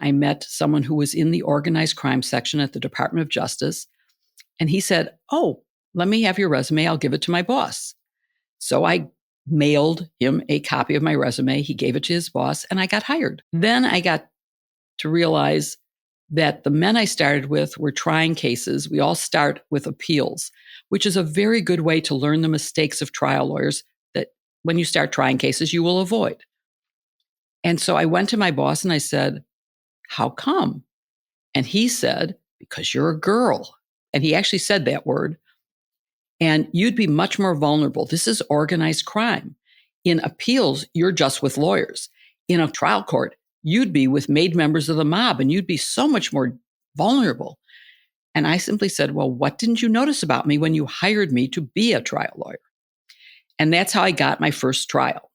I met someone who was in the organized crime section at the Department of Justice. And he said, "Oh, let me have your resume. I'll give it to my boss." So I mailed him a copy of my resume. He gave it to his boss and I got hired. Then I got to realize that the men I started with were trying cases. We all start with appeals, which is a very good way to learn the mistakes of trial lawyers that when you start trying cases, you will avoid. And so I went to my boss and I said, "How come?" And he said, "Because you're a girl." And he actually said that word. "And you'd be much more vulnerable. This is organized crime. In appeals, you're just with lawyers. In a trial court, you'd be with made members of the mob and you'd be so much more vulnerable." And I simply said, "Well, what didn't you notice about me when you hired me to be a trial lawyer?" And that's how I got my first trial.